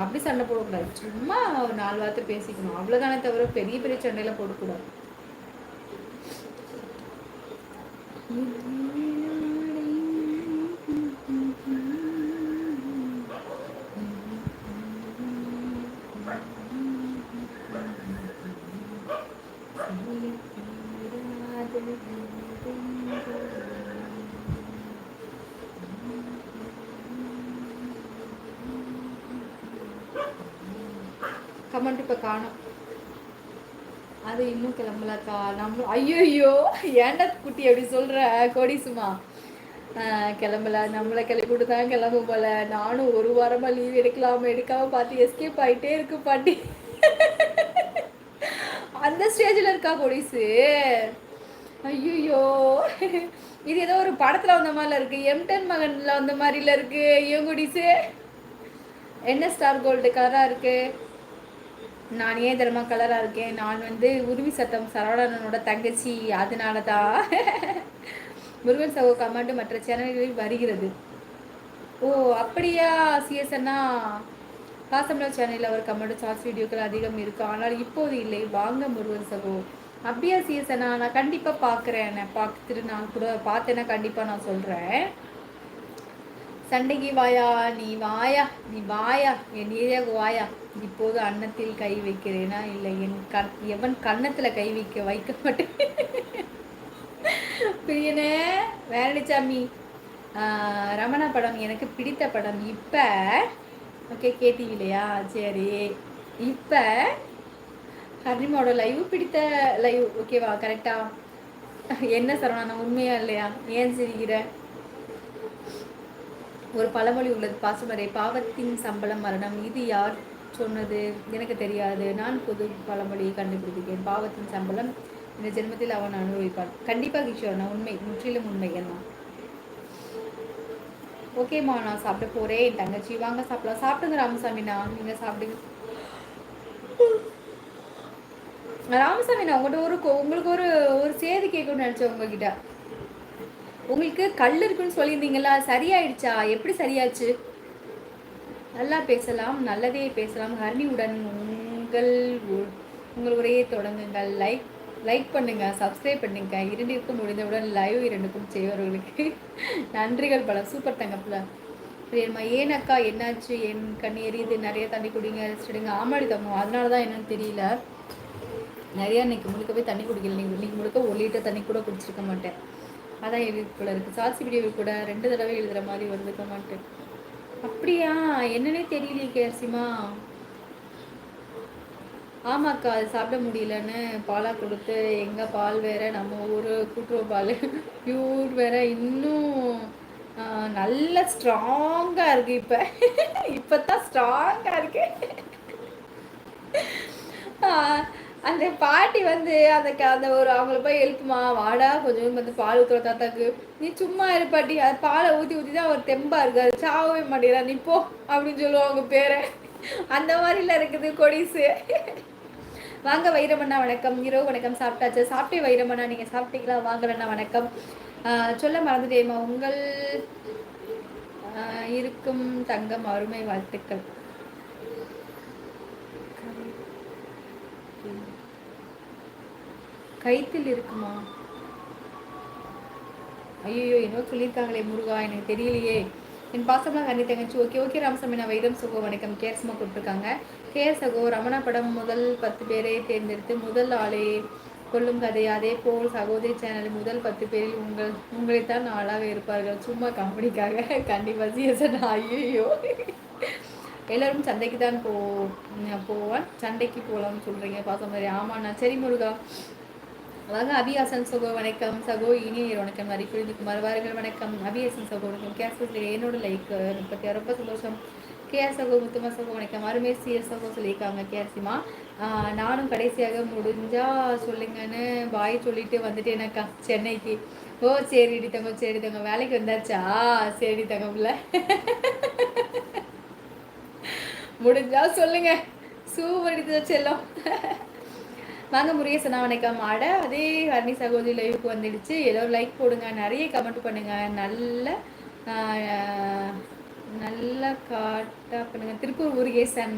அப்படி சண்டை போடக்கூடாது. சும்மா ஒரு 4 வார்த்தை பேசிக்கணும், அவ்வளோதானே தவிர பெரிய பெரிய சண்டையெல்லாம் போடக்கூடாது. கமெண்ட் இப்போ காணும். அது இன்னும் கிளம்பலக்கா. நம்ம ஐயோ ஏன்டா குட்டி அப்படி சொல்கிற கோடிசுமா. கிளம்பல, நம்மளை கிளப்பிட்டு தான் கிளம்ப போல. நானும் ஒரு வாரமாக லீவ் எடுக்காமல் பார்த்து எஸ்கேப் ஆகிட்டே இருக்கு பாட்டி. அந்த ஸ்டேஜில் இருக்கா கோடிசு. ஐயோ இது ஏதோ ஒரு படத்தில் வந்த மாதிரில இருக்கு, M10 மகன்ல வந்த மாதிரில இருக்கு. ஏன் கோடிசு என்ன ஸ்டார் கோல்டு கலராக இருக்கு. நான் ஏன் தர்மா கலராக இருக்கேன். நான் உருவி சட்டம் சரவணனோட தங்கச்சி, அதனால தான். முருகன் சகோ கமெண்ட் மற்ற சேனல்களில் வருகிறது. ஓ அப்படியா சிஎஸ்ன்னா. பாசமலர் சேனலில் அவர் கமெண்ட் ஷார்ட்ஸ் வீடியோக்கள் அதிகம் இருக்கு, ஆனால் இப்போது இல்லை. வாங்க முருகன் சகோ. அப்படியா சிஎஸ்ன்னா, நான் கண்டிப்பாக பார்க்குறேன். பார்த்துட்டு நான் கூட பார்த்தேன்னா கண்டிப்பாக நான் சொல்கிறேன். சண்டைக்கு வாயா, நீ வாயா என் ஏரியாவுக்கு வாயா. இப்போது அன்னத்தில் கை வைக்கிறேனா இல்லை எவன் கன்னத்தில் கை வைக்க மாட்டேன். பிரியனே வேரணிச்சாமி. ரமணா படம் எனக்கு பிடித்த படம். இப்போ ஓகே KTVலையா, சரி. இப்போ ஹரிமோட லைவ் பிடித்த லைவ் ஓகேவா, கரெக்டா? என்ன சரவணா, உண்மையா இல்லையா? ஏன் சிரிக்கிற? ஒரு பழமொழி உள்ளது பாசுமரே, பாவத்தின் சம்பளம் மரணம். இது யார் சொன்னது எனக்கு தெரியாது. நான் பொது பழமொழியை கண்டுபிடிக்கிறேன். பாவத்தின் சம்பளம் இந்த ஜென்மத்தில் அவன் அனுபவிப்பான். கண்டிப்பாக கிஷோர், நான் உண்மை, முற்றிலும் உண்மை. என்ன ஓகேம்மா, நான் சாப்பிட போகிறேன். என் தங்கச்சி வாங்க சாப்பிடலாம். சாப்பிடுங்க ராமசாமிண்ணா, நீங்கள் சாப்பிடுங்க. ராமசாமிண்ணா, உங்களுக்கு ஒரு செய்தி கேட்கணும்னு நினச்சேன் உங்ககிட்ட. உங்களுக்கு கல் இருக்குன்னு சொல்லியிருந்தீங்களா, சரியாயிடுச்சா? எப்படி சரியாச்சு? நல்லா பேசலாம், நல்லதே பேசலாம். ஹரிணியுடன் உங்கள் உரையை தொடங்குங்கள். லைக் பண்ணுங்க, சப்ஸ்கிரைப் பண்ணுங்க. 2க்கும் முடிந்தவுடன் லைவ் 2க்கும் செய்வர்களுக்கு நன்றிகள் பல. சூப்பர் தங்கப்பில் பிரியம்மா. ஏனக்கா என்னாச்சு? என் கண்ணி எரியுது, நிறைய தண்ணி குடிங்க, ரெஸ்டிடுங்க. ஆமாடி தங்கம், அதனால தான் என்னன்னு தெரியல, நிறையா இன்னைக்கு முழுக்க போய் தண்ணி குடிக்கல. இன்னைக்கு முழுக்க 1 லிட்டர் தண்ணி கூட குடிச்சிருக்க மாட்டேன். அதான் எழுதிக்குள்ள இருக்குது. சாட்சி வீடியோவில் கூட 2 தடவை எழுதுகிற மாதிரி வந்துக்க மாட்டேன். அப்படியா, என்னன்னே தெரியலையே கேர்சிமா. ஆமாக்கா, அது சாப்பிட முடியலன்னு பாலாக கொடுத்து, எங்கள் பால் வேற நம்ம ஊர் கூட்டுறவு பால் பியூர் வேற, இன்னும் நல்ல ஸ்ட்ராங்காக இருக்குது. இப்போ தான் ஸ்ட்ராங்காக இருக்கு. அந்த பாட்டி அந்த ஒரு அவங்கள போய் எழுப்புமா, வாடா கொஞ்சம் பால் ஊற்றுற தாத்தாக்கு. நீ சும்மா இருப்பாட்டி, அது பாலை ஊற்றி தான் அவர் தெம்பா இருக்காரு, சாவவே மாட்டேங்கிறா, நீ போ அப்படின்னு சொல்லுவோம் அவங்க பேரை. அந்த மாதிரிலாம் இருக்குது கொடிசு. வாங்க வைரமண்ணா, வணக்கம். இரவு வணக்கம். சாப்பிட்டாச்சு? சாப்பிட்டே வைரமண்ணா, நீங்கள் சாப்பிட்டீங்களா? வாங்கலண்ணா வணக்கம். சொல்ல மறந்துட்டேம்மா, உங்கள் இருக்கும் தங்கம் அருமை வாழ்த்துக்கள். கைத்தில் இருக்குமா? ஐயோ என்னோ சொல்லியிருக்காங்களே முருகா, எனக்கு தெரியலையே. என் பாசமாக கண்ணி தங்கச்சி. ஓகே ராமசாமி, நான் வைரம் சகோ வணக்கம். கேர்ஸ்மா கொடுத்துருக்காங்க. கேர் சகோ, ரமணா படம் முதல் 10 பேரை தேர்ந்தெடுத்து முதல் ஆளே கொள்ளும் கதை. அதே போல் சகோதரி சேனல் முதல் 10 பேரில் உங்களைத்தான் ஆளாக இருப்பார்கள். சும்மா கம்பெனிக்காக. கண்டிப்பாக சிஎஸ்என். ஐயோ எல்லோரும் சந்தைக்கு தான் போவான், சண்டைக்கு போகலாம்னு சொல்கிறீங்க பாசமாரி. ஆமாண்ணா, சரி முருகா. வாங்க அபியாசன் சகோ வணக்கம். சகோ இனிய வணக்கம். மாதிரி புரிந்துக்குமார் வாருங்கள். வணக்கம் அபியாசன் சகோ வணக்கம். கேஸ் என்னோட லைக் 36 ரொம்ப சந்தோஷம். கேஆர் சகோ முத்துமா சகோ வணக்கம். அருமே சிஎஸ் சகோ சொல்லியிருக்காங்க. கேஆர்சிமா, நானும் கடைசியாக முடிஞ்சா சொல்லுங்கன்னு பாய் சொல்லிட்டு வந்துட்டேனக்கா சென்னைக்கு. ஓ சரி தங்க, வேலைக்கு வந்தாச்சா? சரி தங்கம்ல, முடிஞ்சா சொல்லுங்க. சூப்பர் செல்லம். வாங்க முருகேசனா வணக்கம். ஆட அதே ஹர்னி சகோதரி லைவுக்கு வந்துடுச்சு. ஏதோ லைக் போடுங்க, நிறைய கமெண்ட் பண்ணுங்க. நல்ல நல்லா காட்டா பண்ணுங்க. திருப்பூர் முருகேசன்.